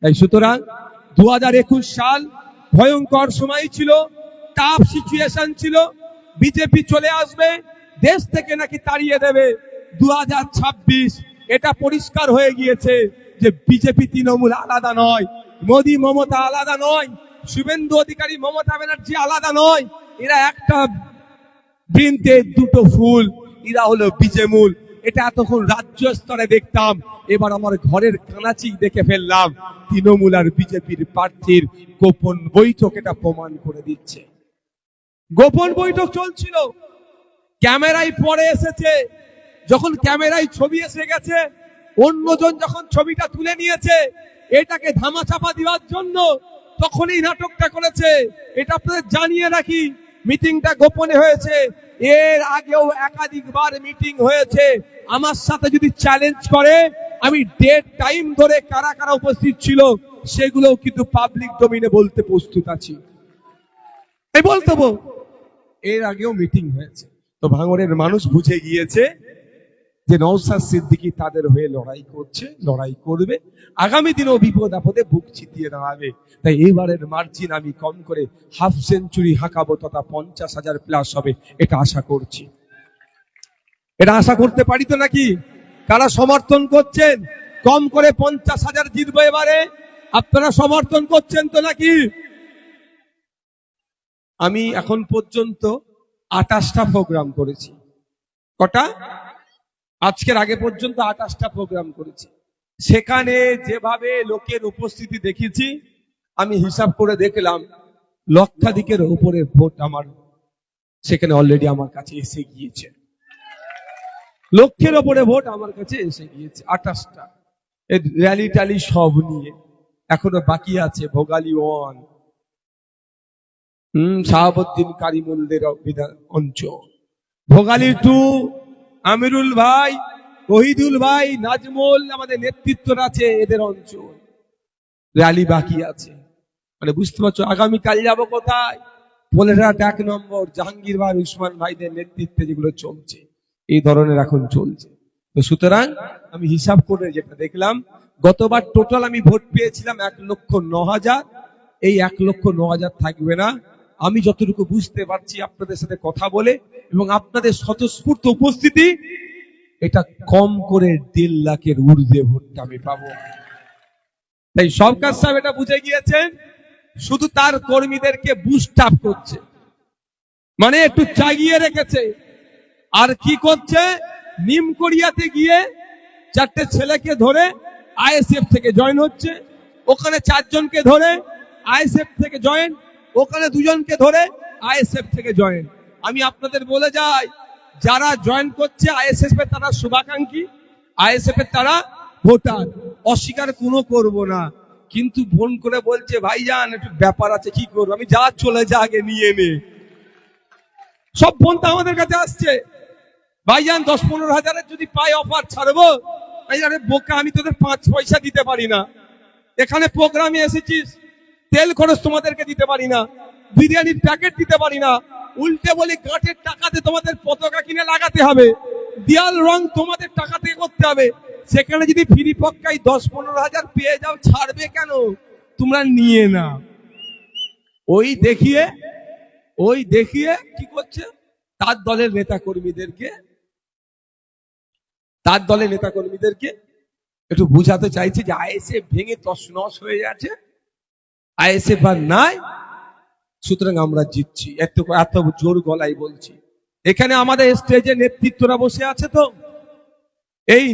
তাই সুতরাং 2021 সাল ভয়ঙ্কর সময় ছিল, টাফ সিচুয়েশন ছিল। বিজেপি চলে আসবে, দেশ থেকে নাকি তাড়িয়ে দেবে। 2026 এটা পরিষ্কার হয়ে গিয়েছে যে বিজেপি তৃণমূল আলাদা নয়, মোদী মমতা আলাদা নয়, শুভেন্দু অধিকারী মমতা ব্যানার্জি আলাদা নয়। এরা একটা বৃন্তে দুটো ফুল, এরা হলো বিজেমূল। এটা এতক্ষণ রাজ্য স্তরে দেখতাম, এবার আমার ঘরের কানাচি দেখে ফেললাম। তৃণমূল আর বিজেপির প্রার্থীর গোপন বৈঠক এটা প্রমাণ করে দিচ্ছে। গোপন বৈঠক চলছিল, ক্যামেরায় পরে এসেছে। যখন ক্যামেরায় ছবি এসে গেছে, অন্যজন যখন ছবিটা তুলে নিয়েছে এটাকে ধামাচাপা দেওয়ার জন্য, তখনই নাটকটা করেছে। এটা আপনাদের জানিয়ে রাখি, মিটিংটা গোপনে হয়েছে। এর আগেও একাধিকবার মিটিং হয়েছে। আমার সাথে যদি চ্যালেঞ্জ করে, আমি ডেট টাইম ধরে কারা কারা উপস্থিত ছিল সেগুলো কিন্তু পাবলিক ডোমেইনে বলতে প্রস্তুত আছি। এই বলতে এর আগেও মিটিং হয়েছে। তো ভাঙড়ের মানুষ বুঝে গিয়েছে যে নওশাদ সিদ্দিকী তাদের হয়ে লড়াই করছে, লড়াই করবে, আগামী দিনেও বিপদ আপদে বুক চিতিয়ে দাঁড়াবে। তাই এবারের মার্জিন আমি কম করে হাফ সেঞ্চুরি হাঁকাবো, তথা 50,000 প্লাস হবে, এটা আশা করছি। এটা আশা করতে পারি তো নাকি? কারা সমর্থন করছেন? কম করে 50,000 জিতবো এবারে, আপনারা সমর্থন করছেন তো নাকি? আমি এখন পর্যন্ত 28টা প্রোগ্রাম করেছি। কটা? আজকের আগে পর্যন্ত 28টা প্রোগ্রাম করেছি। সেখানে যেভাবে লোকের উপস্থিতি দেখেছি, আমি হিসাব করে দেখলাম লক্ষাধিকের উপরে ভোট আমার সেখানে অলরেডি আমার কাছে এসে গিয়েছে। লক্ষের ওপরে ভোট আমার কাছে এসে গিয়েছে 28টা। র্যালি ট্যালি সব নিয়ে এখনো বাকি আছে ভোগালী 1, শাহাবুদ্দিন কারিমুলদের অঞ্চল, ভোগালী 2, আমিরুল ভাই, ওহিদুল ভাই, নাজমুল, আমাদের নেতৃত্বরা আছে, এদের অঞ্চল র্যালি বাকি আছে। মানে বুঝতে পারছো আগামীকাল যাবো কোথায়? পোলেরহাট 1 নম্বর, জাহাঙ্গীর ভাই, উসমান ভাইদের নেতৃত্বে যেগুলো চলছে, এই ধরনের এখন চলছে। তো সুতরাং আমি হিসাব করে যেটা দেখলাম, গতবার টোটাল আমি ভোট পেয়েছিলাম 1,09,000। এই 1,09,000 থাকবে না। আমি যতটুকু বুঝতে পারছি আপনাদের সাথে কথা বলে এবং আপনাদের স্বতঃস্ফূর্ত উপস্থিতি, এটা কম করে 1.5 লাখের ঊর্ধ্বে ভোটটা আমি পাবো। তাই সরকার সাহেব এটা বুঝে গিয়েছেন, শুধু তার কর্মীদেরকে বুস্ট আপ করছে, মানে একটু জাগিয়ে রেখেছে। আর কি করছে? নিমকড়িয়াতে গিয়ে 4টে ছেলেকে ধরে আইএসএফ থেকে জয়েন হচ্ছে, ওখানে 4 জনকে ধরে আইএসএফ থেকে জয়েন, ওখানে 2 জনকে ধরে আইএসএফ থেকে জয়েন। আমি আপনাদের বলে যাই, যারা জয়েন করছে আইএসএফ এর তারা শুভাকাঙ্ক্ষী, আইএসএফ এর তারা ভোটার, অস্বীকার কোনো করব না। কিন্তু ফোন করে বলছে ভাইজান একটু ব্যাপার আছে, কি করবো? আমি যা চলে যা আগে নিয়ে নে। সব ফোন তো আমাদের কাছে আসছে, ভাইজান 10-15 হাজারের যদি পাই অফার ছাড়বো। আরে বোকা, আমি তোদের 5 পয়সা দিতে পারি না। এখানে প্রোগ্রামে এসেছিস, তেল খরচ তোমাদেরকে দিতে পারি না, বিরিয়ানির প্যাকেট দিতে পারি না। উল্টে বলি গাঁটের টাকাতে তোমাদের পতাকা কিনে লাগাতে হবে, দেয়াল রং তোমাদের টাকা থেকে করতে হবে। সেখানে যদি ফ্রি পক্কায় 10-15 হাজার পেয়ে যাও, ছাড়বে কেন? তোমরা নিয়ে না। ওই দেখিয়ে কি করছে? তার দলের নেতা কর্মীদেরকে একটু বুঝাতে চাইছে যে আইএসএফ ভেঙে তছনছ হয়ে গেছে, আইএসএফ আর নাই, সুতরাং আমরা জিতছি। এত জোর গলায় বলছি। এখানে আমাদের স্টেজে নেতৃত্বরা বসে আছে তো, এই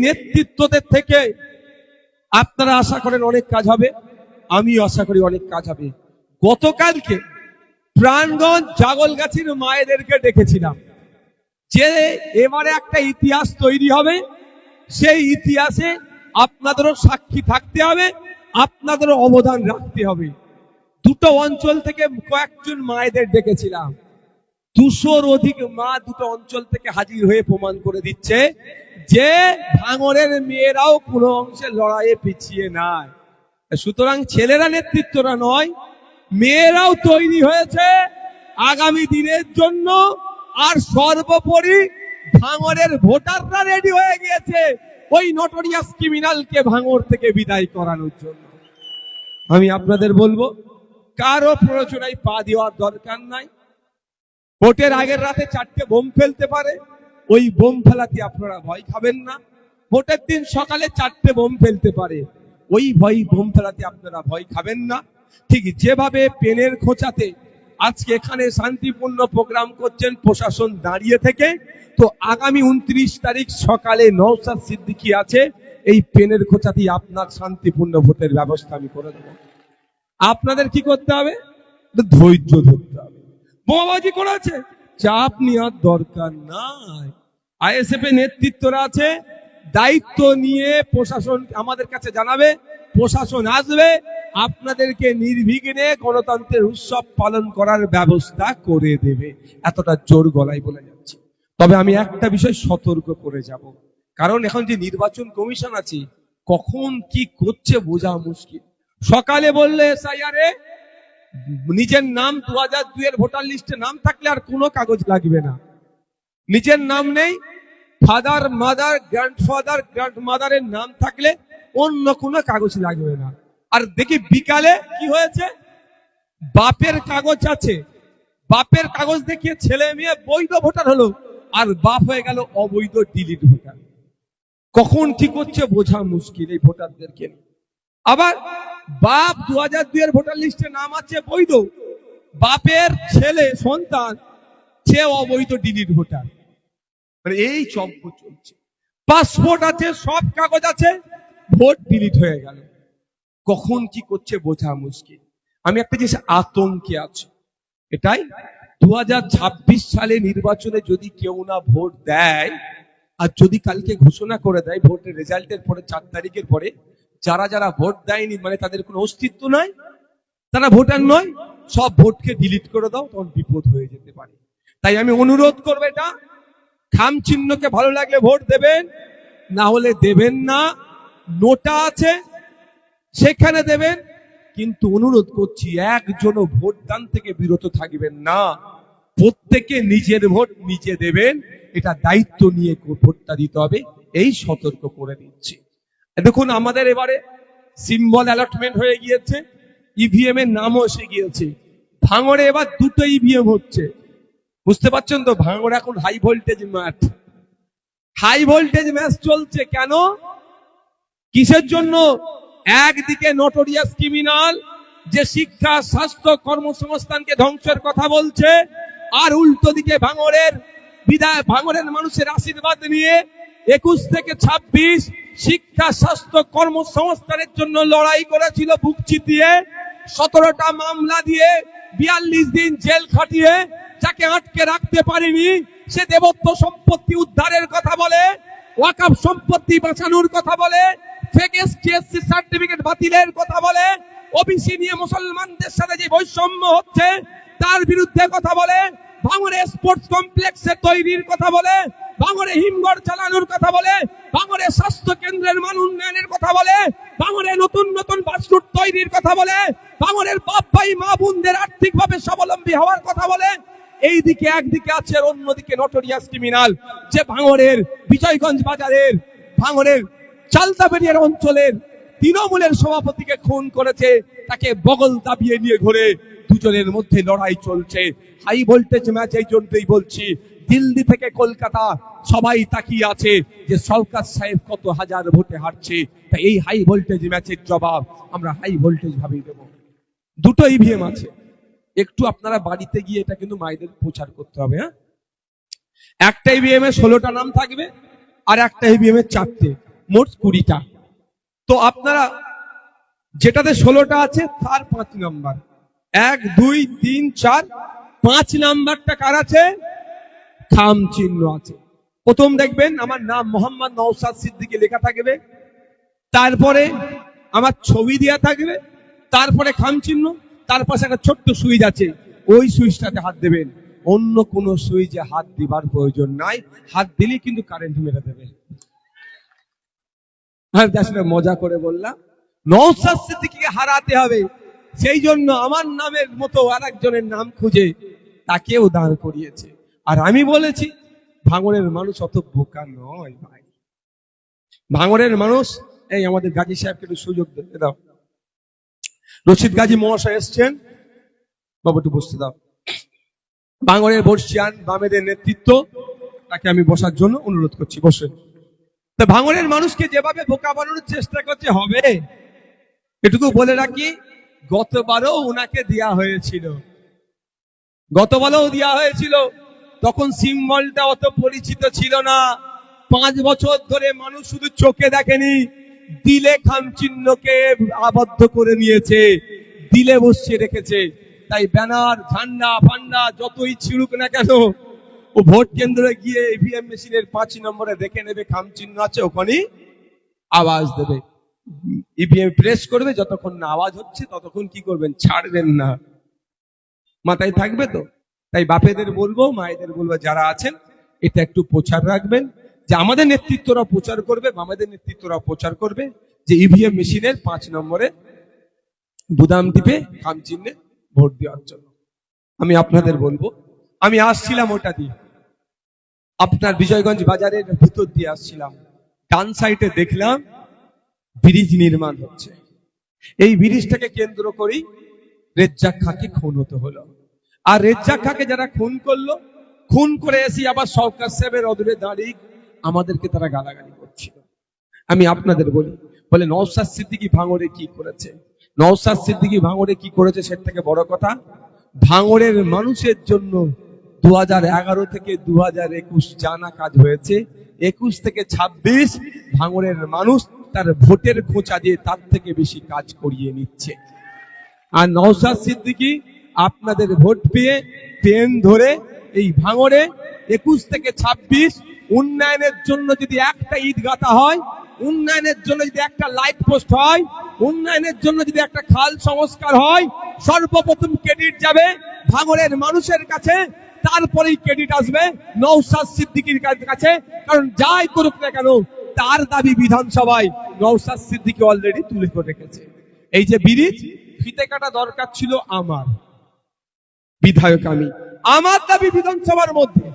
নেতৃত্বদের থেকে আপনারা আশা করেন অনেক কাজ হবে, আমিও আশা করি অনেক কাজ হবে। গতকালকে প্রাণগঞ্জ জাগলগাছির মায়েদেরকে ডেকেছিলাম যে এবারে একটা ইতিহাস তৈরি হবে, সেই ইতিহাসে আপনাদেরও সাক্ষী থাকতে হবে, আপনাদেরও অবদান রাখতে হবে। 2টো অঞ্চল থেকে কয়েকজন মায়েদের ডেকেছিলাম, 200-র অধিক মা 2টো অঞ্চল থেকে হাজির হয়ে প্রমাণ করে দিচ্ছে যে ভাঙড়ের মেয়েরাও কোনো অংশে লড়াইয়ে পিছিয়ে নাই। সুতরাং ছেলেরা নেতৃত্বরা নয়, মেয়েরাও তৈরি হয়েছে আগামী দিনের জন্য। আর সর্বোপরি ভাঙড়ের ভোটাররা রেডি হয়ে গিয়েছে ওই নটোরিয়াস ক্রিমিনালকে ভাঙড় থেকে বিদায় করানোর জন্য। আমি আপনাদের বলবো, কারো প্ররোচনায় পা দেওয়ার দরকার নাই। ভোটের আগের রাতে 4টে বোম ফেলতে পারে, ওই বোম ফেলাতে আপনারা ভয় খাবেন না। ভোটের দিন সকালে 4টে বোম ফেলতে পারে, ওই বোম ফেলাতে আপনারা ভয় খাবেন না। ঠিক যেভাবে পেনের খোঁচাতে আজকে এখানে শান্তিপূর্ণ প্রোগ্রাম করছেন প্রশাসন দাঁড়িয়ে থেকে, তো আগামী 29 তারিখ সকালে নওশাদ সিদ্দিকী আছে, এই পেনের খোঁচাতেই আপনার শান্তিপূর্ণ ভোটের ব্যবস্থা আমি করে দেবো। আপনাদের কি করতে হবে? ধৈর্য ধরতে হবে। বোমাবাজি করেছে, চাপ নেওয়ার দরকার নাই। আইএসএফ এর নেতৃত্বরা আছে, দায়িত্ব নিয়ে প্রশাসন আমাদের কাছে জানাবে, প্রশাসন আসবে, আপনাদেরকে নির্বিঘ্নে গণতন্ত্রের উৎসব পালন করার ব্যবস্থা করে দেবে। এতটা জোর গলায় বলে যাচ্ছে। তবে আমি একটা বিষয় সতর্ক করে যাব, কারণ এখন যে নির্বাচন কমিশন আছে, কখন কি করছে বোঝা মুশকিল। সকালে বললে এসআইআরে নিজের নাম 2002 এর ভোটার লিস্টে নাম থাকলে আর কোনো কাগজ লাগবে না। নিজের নাম নেই, ফাদার মাদার গ্র্যান্ডফাদার গ্র্যান্ডমাদারের নাম থাকলে অন্য কোনো কাগজ লাগবে না। আর দেখি বিকালে কি হয়েছে, বাপের কাগজ আছে, বাপের কাগজ দেখিয়ে ছেলে মেয়ে বৈধ ভোটার হলো, আর বাপ হয়ে গেল অবৈধ ডিলিট ভোটার। কখন কি করছে বোঝা মুশকিল এই ভোটারদেরকে। আবার বাপ 2002 এর ভোটার লিস্টে নাম আছে বৈধ, বাপের ছেলে সন্তান সে অবৈধ ডিলিট ভোটার। মানে এই চম্প চলছে। পাসপোর্ট আছে, সব কাগজ আছে, ভোট ডিলিট হয়ে গেল। কখন কি করছে বোঝা মুশকিল। আমি একটা জিনিস আতঙ্কে আছি, এটাই 2026 সালে নির্বাচনে যদি কেউ না ভোট দেয়, আর যদি কালকে ঘোষণা করে দেয় ভোটের রেজাল্টের পরে 4 তারিখের পরে যারা যারা ভোট দেয়নি, মানে তাদের কোনো অস্তিত্ব নাই, তারা ভোটার নয়, সব ভোটকে ডিলিট করে দাও, তখন বিপদ হয়ে যেতে পারে। তাই আমি অনুরোধ করবো, এটা খাম চিহ্নকে ভালো লাগলে ভোট দেবেন, না হলে দেবেন না। নোটা আছে সেখানে দেবেন, কিন্তু অনুরোধ করছি একজনও ভোটদান থেকে বিরত থাকবেন না। প্রত্যেকে নিজের ভোট নিজে দেবেন, এটা দায়িত্ব নিয়ে ভোটটা দিতে হবে, এই সতর্ক করে দিচ্ছি। দেখুন আমাদের এবারে সিম্বল অ্যালটমেন্ট হয়ে গিয়েছে, ইভিএম এর নামও এসে গিয়েছে। ভাঙড়ে এবার 2টো ইভিএম হচ্ছে, বুঝতে পারছেন তো? ভাঙড়ে এখন high voltage match, high voltage match চলছে। কেন, কিসের জন্য? একদিকে নটোরিয়াস ক্রিমিনাল যে শিক্ষা স্বাস্থ্য কর্মসংস্থানকে ধ্বংসের কথা বলছে, আর উল্টো দিকে ভাঙড়ের মানুষের আশীর্বাদ নিয়ে 21 থেকে 26 শিক্ষা স্বাস্থ্য কর্মসংস্থানের জন্য লড়াই করেছিল বুক চিতিয়ে, 17টা মামলা দিয়ে 42 দিন জেল খাটিয়ে যাকে আটকে রাখতে পারেনি, সে দেবত্ব সম্পত্তি উদ্ধারের কথা বলে, ওয়াকফ সম্পত্তি বাঁচানোর কথা বলে, ফেক এসটি সার্টিফিকেট বাতিলের কথা বলে, ওবিসি নিয়ে মুসলমানদের সাথে যে বৈষম্য হচ্ছে তার বিরুদ্ধে কথা বলে, ভাঙড়ে স্পোর্টস কমপ্লেক্সের তৈরির কথা বলে, ভাঙড়ে হিমঘর চালানোর কথা বলে, ভাঙড়ে স্বাস্থ্য কেন্দ্রের মান উন্নয়নের কথা বলে, ভাঙড়ে নতুন নতুন বাস রুট তৈরির কথা বলে, ভাঙড়ের বাপ ভাই মা বোনদের আর্থিকভাবে স্বাবলম্বী হওয়ার কথা বলে। এইদিকে একদিকে আছে, আর অন্যদিকে নটোরিয়াস ক্রিমিনাল যে ভাঙড়ের বিজয়গঞ্জ বাজারের, ভাঙড়ের চালতাবেড়িয়ার অঞ্চলের তৃণমূলের সভাপতিকে খুন করেছে, তাকে বগল দাবিয়ে নিয়ে ঘুরে। দুজনের মধ্যে লড়াই চলছে, হাই ভোল্টেজ ম্যাচ। এই জন্যই বলছি, দিল্লি থেকে কলকাতা সবাই তাকিয়ে আছে যে সরকার সাহেব কত হাজার ভোটে হারছে। তাই এই হাই ভোল্টেজ ম্যাচের জবাব আমরা হাই ভোল্টেজ ভাবেই দেব। 2টো ইভিএম আছে, একটু আপনারা বাড়িতে গিয়ে এটা কিন্তু মায়েদের প্রচার করতে হবে। হ্যাঁ, একটা ইভিএম এ 16টা নাম থাকবে, আর একটা ইভিএম এ 4টে, মোট 20টা। তো আপনারা যেটাতে 16টা আছে তার 5 নাম্বার, 1 2 3 4, 5 নাম্বারটা কার আছে? খাম চিহ্ন আছে। প্রথম দেখবেন আমার নাম মোহাম্মদ নওশাদ সিদ্দিকী লেখা থাকবে, তারপরে আমার ছবি দেওয়া থাকবে, তারপরে খাম চিহ্ন, তার পাশে একটা ছোট্ট সুইচ আছে, ওই সুইচটাতে হাত দেবেন। অন্য কোন সুইচে হাত দিবার প্রয়োজন নাই, হাত দিলে কিন্তু কারেন্ট মেরে দেবে। আসলে মজা করে বললাম, নওশাদ সিদ্দিকীকে হারাতে হবে, সেই জন্য আমার নামের মতো আরেকজনের নাম খুঁজে তাকেও দাঁড় করিয়েছে। আর আমি বলেছি ভাঙড়ের মানুষ অত বোকা নয় ভাই, ভাঙড়ের মানুষ, এই আমাদের গাজী সাহেবকে একটু সুযোগ দাও। রশিদ গাজী মহাশয় এসছেন, বাবু একটু বসতে দাও। ভাঙড়ের বর্ষিয়ান বামেদের নেতৃত্ব, তাকে আমি বসার জন্য অনুরোধ করছি, বসে। তো ভাঙড়ের মানুষকে যেভাবে বোকা বানানোর চেষ্টা করছে হবে, এটুকু বলে রাখি, গতবারও ওনাকে দেয়া হয়েছিল, গতবারও দেওয়া হয়েছিল, তখন সিম্বলটা অত পরিচিত ছিল না। 5 বছর ধরে মানুষ শুধু চোখে দেখেনি, দিলে খাম চিহ্নকে আবদ্ধ করে নিয়েছে, দিলে বসিয়ে রেখেছে। তাই ব্যানার ঝান্ডা ফান্ডা যতই ছিড়ুক না কেন, ও ভোট কেন্দ্রে গিয়ে ইভিএম মেশিনের 5 নম্বরে দেখে নেবে খাম চিহ্ন আছে, ওখানেই আওয়াজ দেবে। ইভিএম প্রেস করবে, যতক্ষণ না আওয়াজ হচ্ছে ততক্ষণ কি করবেন, ছাড়বেন না। মাথায় থাকবে তো? তাই বাপেদের বলবো, মায়েদের বলবো, যারা আছেন এটা একটু প্রচার রাখবেন, যে আমাদের নেতৃত্বরা প্রচার করবে, আমাদের নেতৃত্বরা প্রচার করবে যে ইভিএম মেশিনের 5 নম্বরে বুদাম টিপে খাম চিহ্নে ভোট দেওয়ার জন্য। আমি আপনাদের বলবো, আমি আসছিলাম ওটা দিয়ে, আপনার বিজয়গঞ্জ বাজারের ভিতর দিয়ে আসছিলাম, ডান সাইডে দেখলাম ব্রিজ নির্মাণ হচ্ছে। এই ব্রিজটাকে কেন্দ্র করেই রেজ্জাক খাঁকে খুন হতে হলো। আর রেজ্জাক খাঁকে যারা খুন করলো, খুন করে এসে আবার সরকার সাহেবের অদূরে দাঁড়িয়ে আমাদেরকে তারা গালাগালি করছিল। আমি আপনাদের বলি, বলে নওশাদ সিদ্দিকী ভাঙড়ে কি করেছে, নওশাদ সিদ্দিকী ভাঙড়ে কি করেছে, সেটা থেকে বড় কথা, ভাঙড়ের মানুষের জন্য 2011 থেকে 2021 জানা কাজ হয়েছে। 21 থেকে 26 ভাঙড়ের মানুষ তার ভোটের খোঁচা দিয়ে তার থেকে বেশি কাজ করিয়ে নিচ্ছে। আর নওশাদ সিদ্দিকী আপনাদের ভোট পেয়ে ট্রেন ধরে এই ভাঙড়ে 21 থেকে 26 উন্নয়নের জন্য যদি একটা ইট গাঁথা হয়, উন্নয়নের জন্য যদি একটা লাইট পোস্ট হয়, উন্নয়নের জন্য যদি একটা খাল সংস্কার হয়, সর্বপ্রথম ক্রেডিট যাবে ভাঙড়ের মানুষের কাছে, তারপরেই ক্রেডিট আসবে নওশাদ সিদ্দিকীর কাছে। কারণ যাই করুক না কেন, তার দাবি বিধানসভায় নওশাদ সিদ্দিকী অলরেডি তুলে রেখেছে। এই যে ব্রিজ ফিতে কাটা দরকার ছিল আমার, বিধায়ক আমি, আমার দাবি বিধানসভার মধ্যে,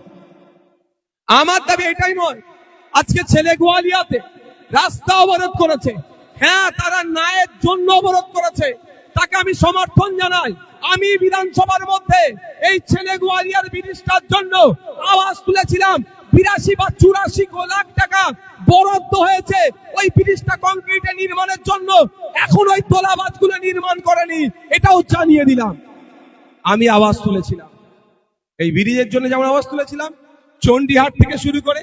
আমার দাবি এটাই নয়। আজকে ছেলে গোয়ালিয়াতে রাস্তা অবরোধ করেছে, হ্যাঁ তারা ন্যায়ের জন্য অবরোধ করেছে, তাকে আমি সমর্থন জানাই। আমি বিধানসভার মধ্যে এই ছেলে গোয়ালিয়ার ব্রিজটার জন্য আওয়াজ তুলেছিলাম। 82 বা 84 লাখ টাকা বরাদ্দ হয়েছে ওই ব্রিজটা কংক্রিটে নির্মাণের জন্য, এখন ওই তোলাবাজগুলো নির্মাণ করেনি, এটাও জানিয়ে দিলাম। আমি আওয়াজ তুলেছিলাম এই ব্রিজের জন্য, যেমন আওয়াজ তুলেছিলাম চণ্ডীহাট থেকে শুরু করে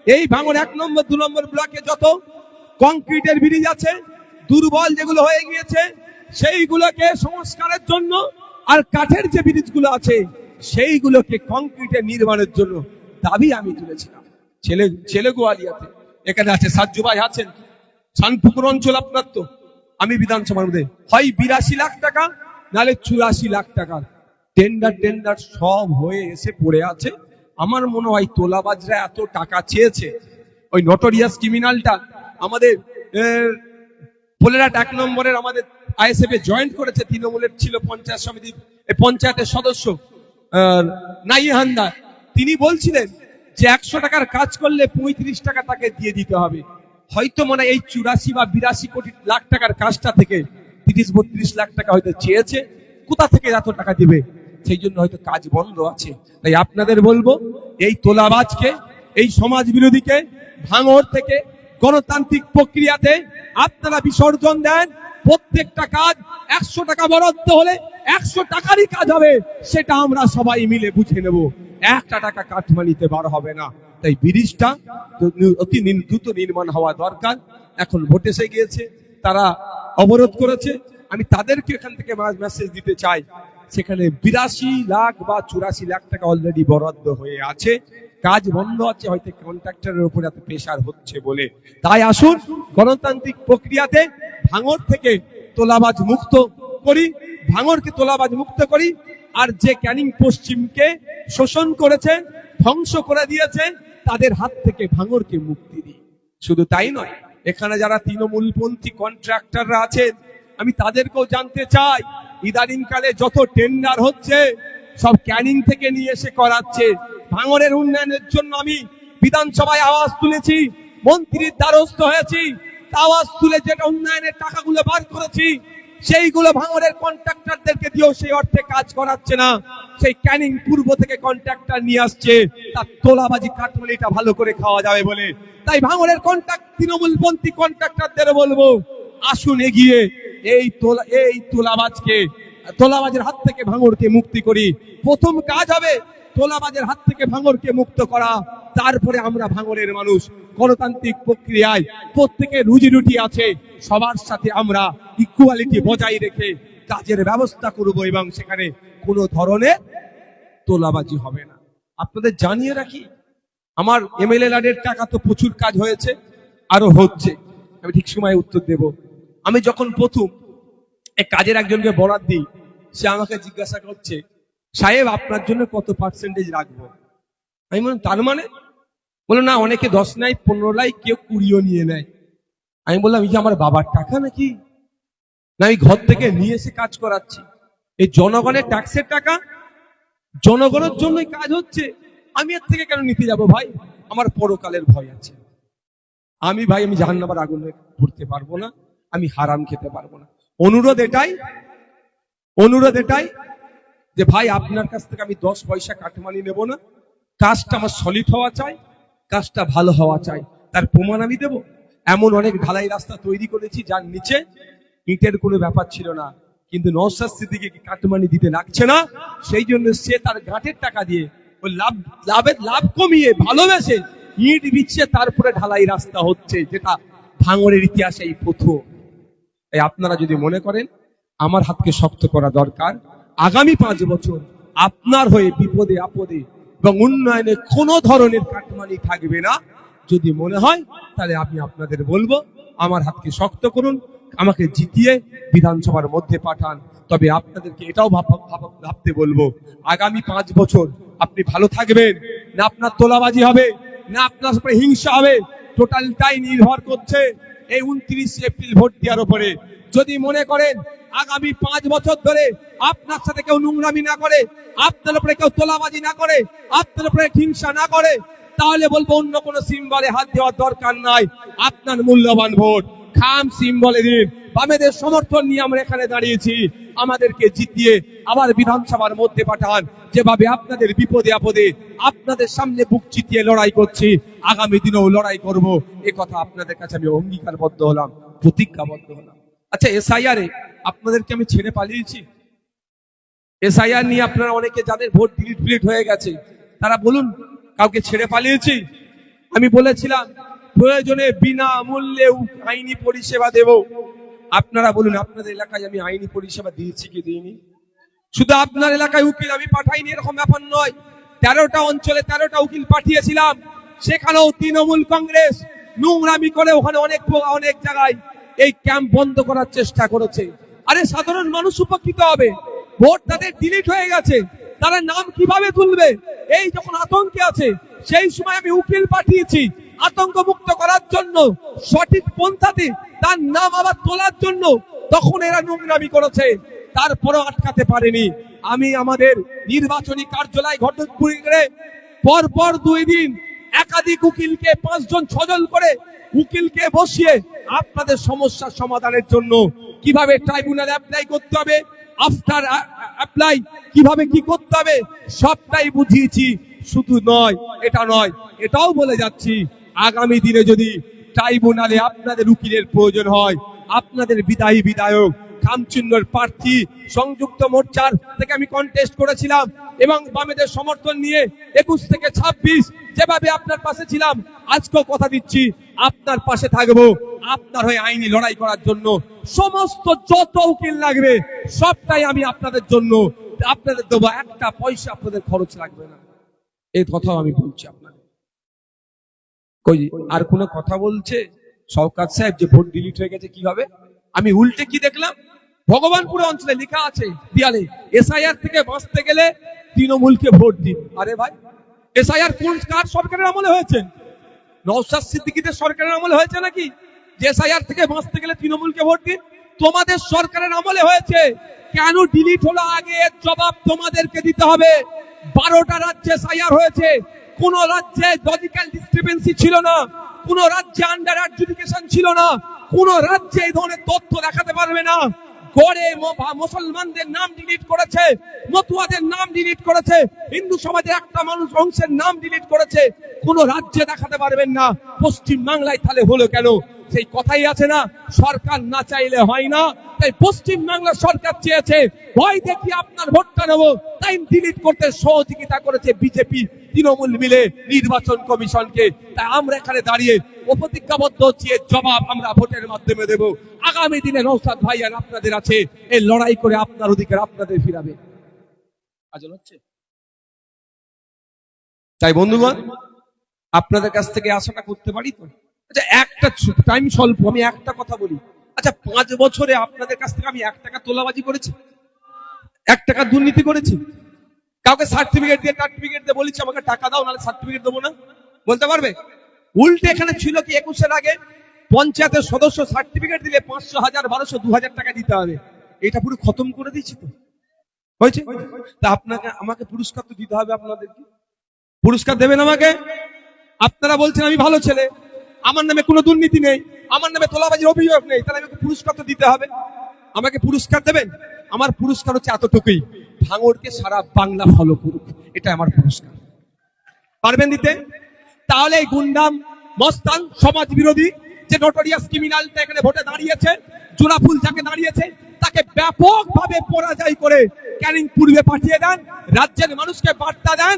এই ভাঙড় 1 নম্বর 2 নম্বর ব্লকে যত কংক্রিটের ব্রিজ আছে, দুর্বল যেগুলো হয়ে গিয়েছে সেইগুলোকে সংস্কারের জন্য, আর কাঠের যে ব্রিজগুলো আছে সেইগুলোকে কংক্রিটে নির্মাণের জন্য দাবি আমি তুলেছিলাম। ছেলে গোয়ালিয়াতে এখানে আছে, সাজ্জু ভাই আছেন, শানপুকুর অঞ্চল আপনার তো, আমি বিধানসভার মধ্যে হয় 82 লাখ টাকা নাহলে 84 লাখ টাকার টেন্ডার সব হয়ে এসে পড়ে আছে। আমার মনে হয় তোলাবাজরা এত টাকা চেয়েছে, ওই নটোরিয়াস ক্রিমিনালটা আমাদের পোলেরাট 1 নম্বরের আমাদের আইএসএফ এ জয়েন্ট করেছে, তৃণমূলের ছিল পঞ্চায়েত সমিতির পঞ্চায়েতের সদস্য নাইহান্দা, তিনি বলছিলেন যে 100 টাকার কাজ করলে 35 টাকা তাকে দিয়ে দিতে হবে। হয়তো মনে হয় এই 84 বা 82 লাখ টাকার কাজটা থেকে 30-32 লাখ টাকা হয়তো চেয়েছে, কোথা থেকে এত টাকা দিবে, সেই জন্য হয়তো কাজ বন্ধ আছে। তাই আপনাদের বলবো, এই তোলাবাজকে, এই সমাজ বিরোধীকে ভাঙড় থেকে গণতান্ত্রিক প্রক্রিয়াতে আপনারা বিসর্জন দেন। প্রত্যেকটা কাজ 100 টাকা বরাদ্দ হলে 100 টাকারই কাজ হবে, সেটা আমরা সবাই মিলে বুঝে নেব, 1 টাকা কাটমানিতে বার হবে না। তাই ব্রিজটা অতি দ্রুত নির্মাণ হওয়া দরকার। এখন ভোট এসে গিয়েছে, তারা অবরোধ করেছে, আমি তাদেরকে এখান থেকে মেসেজ দিতে চাই, সেখানে 82 লাখ বা 84 লাখ টাকা অলরেডি বরাদ্দ হয়ে আছে, কাজ বন্ধ আছে, হয়তো কন্ট্রাক্টরের উপরে এত প্রেসার হচ্ছে বলে। তাই আসুন গণতান্ত্রিক প্রক্রিয়াতে ভাঙড় থেকে তোলাবাজ মুক্ত করি, ভাঙড়কে তোলাবাজ মুক্ত করি। আর যে ক্যানিং পশ্চিমকে শোষণ করেছে, ধ্বংস করে দিয়েছে, তাদের হাত থেকে ভাঙড়কে মুক্তি দিই। শুধু তাই নয়, এখানে যারা তৃণমূলপন্থী কন্ট্রাক্টররা আছেন, আমি তাদেরকেও জানতে চাই, ইদানিং কালে যত টেন্ডার হচ্ছে সব ক্যানিং থেকে নিয়ে এসে করাচ্ছে। ভাঙড়ের উন্নয়নের জন্য আমি বিধানসভায় আওয়াজ তুলেছি, মন্ত্রীর দ্বারস্থ হয়েছি, আওয়াজ তুলে যেটা উন্নয়নের টাকাগুলো বার করেছি সেইগুলো ভাঙড়ের কন্ট্রাক্টরদেরকে দিয়েও সেই অর্থে কাজ করাচ্ছে না। সেই ক্যানিং পূর্ব থেকে কন্ট্রাক্টর নিয়ে আসছে তার তোলাবাজি কাটমালিটা ভালো করে খাওয়া যাবে বলে। তাই ভাঙড়ের তৃণমূলপন্থী কন্ট্রাক্টরদের বলবো, আসুন এগিয়ে এই তোলাবাজের হাত থেকে ভাঙড়কে মুক্তি করি। প্রথম কাজ হবে তোলাবাজের হাত থেকে ভাঙড়কে মুক্ত করা। তারপরে আমরা ভাঙড়ের মানুষ গণতান্ত্রিক প্রক্রিয়ায় প্রত্যেকের রুজি রুটি আছে, সবার সাথে আমরা ইকুয়ালিটি বজায় রেখে কাজের ব্যবস্থা করব এবং সেখানে কোনো ধরনের তোলাবাজি হবে না। আপনাদের জানিয়ে রাখি, আমার এমএলএ ল্যাডের টাকা তো প্রচুর কাজ হয়েছে, আরো হচ্ছে, আমি ঠিক সময়ে উত্তর দেব। আমি যখন প্রথম এক কাজের একজনকে বরাদ দিই, সে আমাকে জিজ্ঞাসা করছে, সাহেব আপনার জন্য কত পার্সেন্টেজ রাখবো? আমি বললাম তার মানে? বললো না, অনেকে 10 নেয়, 15 নেয়, কেউ 20ও নিয়ে নেয়। আমি বললাম এই যে আমার বাবার টাকা নাকি? না, আমি ঘর থেকে নিয়ে এসে কাজ করাচ্ছি। এই জনগণের ট্যাক্সের টাকা, জনগণের জন্যই কাজ হচ্ছে, আমি এর থেকে কেন নিতে যাব ভাই? আমার পরকালের ভয় আছে। আমি জাহান্নামের আগুনে পড়তে পারবো না, আমি হারাম খেতে পারবো না। অনুরোধ এটাই যে ভাই আপনার কাছ থেকে আমি 10 পয়সা কাটমানি নেব না। কাজটা আমার সলিড হওয়া চাই, কাজটা ভালো হওয়া চাই, তার প্রমাণ আমি দেব। এমন অনেক ঢালাই রাস্তা তৈরি করেছি যার নিচে ইটের কোনো ব্যাপার ছিল না, কিন্তু নওশাদ সিদ্দিকীকে কাটমানি দিতে লাগছে না, সেই জন্য সে তার গাঁটের টাকা দিয়ে ওই লাভ কমিয়ে ভালোবেসে ইট বিচ্ছে, তারপরে ঢালাই রাস্তা হচ্ছে, যেটা ভাঙড়ের ইতিহাসে এই প্রথম। তাই আপনারা যদি মনে করেন আমার হাতকে শক্ত করা দরকার, আগামী 5 বছর আপনার হয়ে বিপদে আপদে এবং উন্নয়নে কোনো ধরনের কাটমানি থাকবে না, যদি মনে হয় তাহলে আমি আপনাদের বলবো আমার হাতকে শক্ত করুন, আমাকে জিতিয়ে বিধানসভার মধ্যে পাঠান। তবে আপনাদেরকে এটাও ভাবতে বলবো, আগামী 5 বছর আপনি ভালো থাকবেন না আপনার তোলাবাজি হবে না আপনার উপরে হিংসা হবে, টোটালটাই নির্ভর করছে এই 29 এপ্রিল ভোট দেওয়ার উপরে। যদি মনে করেন আগামী 5 বছর ধরে আপনার সাথে কেউ নোংরামি না করে, আপনার উপরে কেউ তোলাবাজি না করে, আপনার উপরে হিংসা না করে, তাহলে বলবো অন্য কোনো সিম্বলে হাত দেওয়ার দরকার নাই। আপনার মূল্যবান ভোট খাম সিম্বলে দিন। বামেদের সমর্থন নিয়ে আমরা এখানে দাঁড়িয়েছি, আমাদেরকে জিতিয়ে আবার বিধানসভার মধ্যে পাঠান। যেভাবে আপনাদের বিপদে আপদে আপনাদের সামনে বুক চিতিয়ে লড়াই করছি, আগামী দিনেও লড়াই করব, এ কথা আপনাদের কাছে আমি অঙ্গীকারবদ্ধ হলাম, প্রতিজ্ঞাবদ্ধ হলাম। আচ্ছা, এসআইআর আপনাদেরকে আমি ছেড়ে পালিয়েছি? এসআইআর নিয়ে আপনারা অনেকে যাদের ভোট ডিলিট হয়ে গেছে তারা বলুন কাউকে ছেড়ে পালিয়েছি? আমি বলেছিলাম প্রয়োজনে বিনামূল্যে আইনি পরিষেবা দেব। আপনারা বলুন আপনাদের এলাকায় আমি আইনি পরিষেবা দিয়েছি কি দিইনি? শুধু আপনার এলাকায় উকিল আমি পাঠাইনি এরকম ব্যাপার নয়, 13টা অঞ্চলে 13টা উকিল পাঠিয়েছিলাম। সেখানেও তৃণমূল কংগ্রেস নোংরামি করে ওখানে অনেক জায়গায় এই ক্যাম্প বন্ধ করার চেষ্টা করেছে। আরে সাধারণ মানুষ উপকৃত হবে, ভোট তাদের ডিলিট হয়ে গেছে, তারা নাম কিভাবে তুলবে এই যখন আতঙ্কে আছে, সেই সময় আমি উকিল পাঠিয়েছি আতঙ্ক মুক্ত করার জন্য, সঠিক পন্থাতে তার নাম আবার তোলার জন্য। তখন এরা নোংরামি করেছে, তারপরেও আটকাতে পারেনি। আমি আমাদের নির্বাচনী কার্যালয় ঘটকপুরে পরপর 2 দিন একাধিক উকিলকে 5 জন 6 জন করে উকিলকে বসিয়ে আপনাদের সমস্যার সমাধানের জন্য কিভাবে ট্রাইব্যুনাল অ্যাপ্লাই করতে হবে, আফটার অ্যাপ্লাই কিভাবে কি করতে হবে সবটাই বুঝিয়েছি। শুধু নয়, এটা নয়, এটাও বলে যাচ্ছি আগামী দিনে যদি ট্রাইব্যুনালে আপনাদের উকিলের প্রয়োজন হয়, আপনাদের বিধায়ক খামচুন্নর প্রার্থী সংযুক্ত মোর্চার থেকে আমি কন্টেস্ট করেছিলাম এবং বামেদের সমর্থন নিয়ে 21 থেকে 26 যেভাবে আপনার পাশে ছিলাম, আজকেও কথা দিচ্ছি আপনার পাশে থাকবো, আপনার হয়ে আইনি লড়াই করার জন্য। সমস্ত যত উকিল লাগবে সবটাই আমি আপনাদের জন্য আপনাদের দেবো, একটা পয়সা আপনাদের খরচ লাগবে না। এই কথাও আমি বলছি আপনাদের। কই আর কোনো কথা বলছে শওকত সাহেব যে ভোট ডিলিট হয়ে গেছে কি হবে? আমি উল্টে কি দেখলাম, ভগবানপুর অঞ্চলে লেখা আছে দেয়ালে, এসআইআর থেকে বাঁচতে গেলে তৃণমূলকে ভোট দিন। আরে ভাই, এসআইআর কোন কার সরকারের আমলে হয়েছে? নওশাদ সিদ্দিকীদের সরকারের আমলে হয়েছে নাকি যে এসআইআর থেকে বাঁচতে গেলে তৃণমূলকে ভোট দিন? তোমাদের সরকারের আমলে হয়েছে। কেন ডিলিট হলো আগে এর জবাব তোমাদেরকে দিতে হবে। 12টা রাজ্যে এসআইআর হয়েছে, কোন রাজ্যে লজিক্যাল ডিসক্রিপেন্সি ছিল না, কোন রাজ্যে আন্ডার অ্যাডজুডিকেশন ছিল না, কোন রাজ্যে এই ধরনের তথ্য দেখাতে পারবে না। গড়ে মুসলমানদের নাম ডিলিট করেছে, মতুয়াদের নাম ডিলিট করেছে, হিন্দু সমাজের একটা মানুষ অংশের নাম ডিলিট করেছে, কোন রাজ্যে দেখাতে পারবেন না। পশ্চিম বাংলায় তাহলে হলো কেন? সেই কথাই আছে না, সরকার না চাইলে হয় না। তাই পশ্চিম বাংলার সরকার চেয়েছে, ভয় দেখি আপনার ভোটটা নেবো, তাই ডিলিট করতে সহযোগিতা করেছে বিজেপি তৃণমূল মিলে নির্বাচন কমিশনকে। তাই আমরা এখানে দাঁড়িয়ে প্রতিজ্ঞাবদ্ধ হচ্ছি, এর জবাব আমরা ভোটের মাধ্যমে দেব। আগামী দিনে নওশাদ ভাই আর আপনাদের আছে, এই লড়াই করে আপনার অধিকার আপনাদের ফিরাবে। আজল হচ্ছে। তাই বন্ধুগণ, আপনাদের কাছ থেকে আশাটা করতে পারি তো। আচ্ছা, একটা টাইম স্বল্প, আমি একটা কথা বলি। আচ্ছা, 5 বছরে আপনাদের কাছ থেকে আমি 1 টাকা তোলাবাজি করেছি, 1 টাকা দুর্নীতি করেছি? কাউকে সার্টিফিকেট দিয়ে টার্টিফিকেট দিয়ে বলেছি আমাকে টাকা দাও, নাহলে সার্টিফিকেট দেবো না? বলতে পারবে? উল্টে এখানে ছিল কি, 21-এর আগে পঞ্চায়েতের সদস্য সার্টিফিকেট দিলে 500, 1000, 1200, 2000 টাকা দিতে হবে। এটা পুরো খতম করে দিয়েছি তো। হয়েছে? তা আমাকে পুরস্কার তো দিতে হবে। আপনাদেরকে পুরস্কার দেবেন আমাকে? আপনারা বলছেন আমি ভালো ছেলে, আমার নামে কোনো দুর্নীতি নেই, আমার নামে তোলাবাজির অভিযোগ নেই, তাহলে আমাকে পুরস্কার তো দিতে হবে। আমাকে পুরস্কার দেবেন? আমার পুরস্কার হচ্ছে এতটুকুই, ভাঙড়কে সারা বাংলা ফলো করুক, এটা আমার পুরস্কার। পারবেন দিতে? তাহলে এই গুন্ডাম, মস্তান, সমাজ বিরোধী যে নটোরিয়াস ক্রিমিনালটা এখানে ভোটে দাঁড়িয়েছে, জোড়াফুল যাকে দাঁড়িয়েছে, তাকে ব্যাপকভাবে পরাজয় করে ক্যানিং পূর্বে পাঠিয়ে দেন। রাজ্যের মানুষকে বার্তা দেন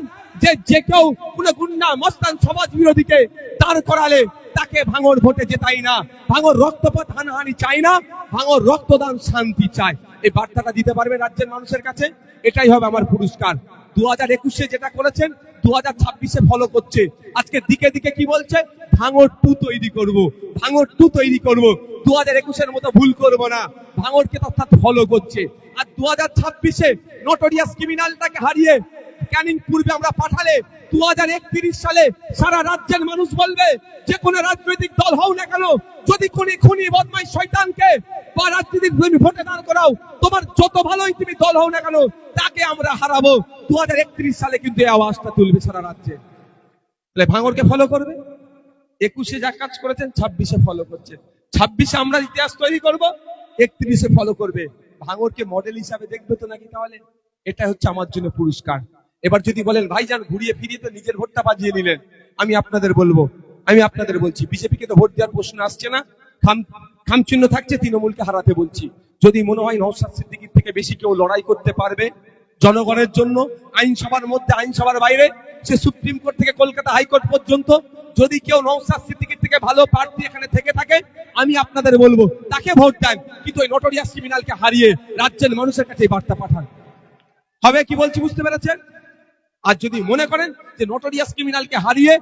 যে কেউ কোন গুন্ডা, মস্তান, সমাজ বিরোধীকে দাঁড় করালে তাকে ভাঙড় ভোটে জেতাই না। ভাঙড় রক্তপাত, হানাহানি চাই না, ভাঙড় রক্তদান, শান্তি চাই। এই বার্তাটা দিতে পারবে রাজ্যের মানুষের কাছে? এটাই হবে আমার পুরস্কার। 2021-এ যেটা করেছেন 2026-এ ফলো করছে। আজকে দিকে দিকে কি বলছে? ভাঙড় 2 তৈরি করব, ভাঙড় 2 তৈরি করব। 2021-এর মতো ভুল করব না, ভাঙড়কে অর্থাৎ ফলো করছে। আর 2026-এ নটোরিয়াস ক্রিমিনালটাকে হারিয়ে ক্যানিং পূর্বে আমরা পাঠালে 2031 সালে সারা রাজ্যের মানুষ বলবে, যে কোনো রাজনৈতিক দল হও না কেন, যদি খুনি বদমাইশ শয়তানকে বা রাজনীতিক ভোটে দাঁড় করাও, তোমার যত ভালোই তুমি দল হও না কেন, তাকে আমরা হারাবো। 2031 সালে কিন্তু এই আওয়াজটা তুলবে সারা রাজ্যে। তাহলে ভাঙড়কে ফলো করবে। 21-এ যা কাজ করেছেন 26-এ ফলো করছে। 26-এ আমরা ইতিহাস তৈরি করব, 31-এ ফলো করবে। ভাঙড়কে মডেল হিসাবে দেখবে তো নাকি? তাহলে এটা হচ্ছে আমার জন্য পুরস্কার। এবার যদি বলেন ভাইজান ঘুরিয়ে ফিরিয়ে তো নিজের ভোটটা বাজিয়ে নিলেন, আমি আপনাদের বলছি বিজেপিকে তো ভোট দেওয়ার প্রশ্ন আসছে না, খামচিহ্ন থাকছে তৃণমূলকে হারাতে বলছি। যদি মনে হয় নওশাদ সিদ্দিকীর থেকে বেশি কেউ লড়াই করতে পারবে জনগণের জন্য, আইনসভার মধ্যে, আইনসভার বাইরে, সে সুপ্রিম কোর্ট থেকে কলকাতা হাইকোর্ট পর্যন্ত, যদি কেউ নওশাদ সিদ্দিকীর থেকে ভালো প্রার্থী এখানে থেকে থাকে, আমি আপনাদের বলবো তাকে ভোট দেন, কিন্তু ওই নটোরিয়াস ক্রিমিনালকে হারিয়ে রাজ্যের মানুষের কাছে এই বার্তা পাঠান। হবে কি বলছি, বুঝতে পেরেছেন? আর যদি মনে করেন যে নটোরিয়াস ক্রিমিনালকে হারিয়ে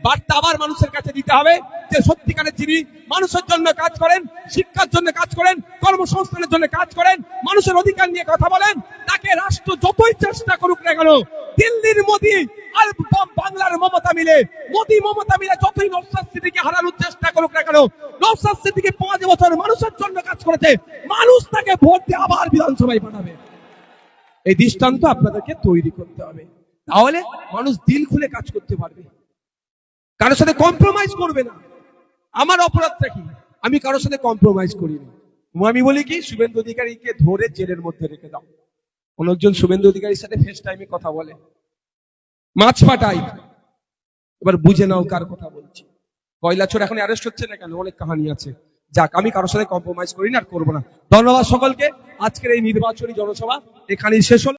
বার্তা আবার মানুষের কাছে দিতে হবে, যে সত্যিকারের যিনি মানুষের জন্য কাজ করেন, শিক্ষার জন্য কাজ করেন, কর্মসংস্থানের জন্য কাজ করেন, মানুষের অধিকার নিয়ে কথা বলেন, তাকে রাষ্ট্র যতই চেষ্টা করুক না কেন, দিল্লির মোদি আর বাংলার মমতা মিলে যতই নওশাদ সিদ্দিকীকে হারানোর চেষ্টা করুক না কেন, নওশাদ সিদ্দিকী 5 বছর মানুষের জন্য কাজ করেছে, মানুষ তাকে ভোট দিয়ে আবার বিধানসভায় পাঠাবে। এই দৃষ্টান্ত আপনাদেরকে তৈরি করতে হবে, তাহলে মানুষ দিল খুলে কাজ করতে পারবে, কারোর সাথে কম্প্রোমাইজ করবে না। আমার অপরাধটা কি? আমি কারোর সাথে কম্প্রোমাইজ করিনি। আমি বলি কি, শুভেন্দু অধিকারীকে ধরে জেলের মধ্যে রেখে দাও। অনেকজন শুভেন্দু অধিকারীর সাথে ফেস টাইমে কথা বলে, মাছ পাঠাই। এবার বুঝে নাও কার কথা বলছি। কয়লাচোর এখন অ্যারেস্ট হচ্ছে না কেন? অনেক কাহিনী আছে। যাক, আমি কারোর সাথে কম্প্রোমাইজ করি না, আর করবো না। ধন্যবাদ সকলকে। আজকের এই নির্বাচনী জনসভা এখানেই শেষ হলো।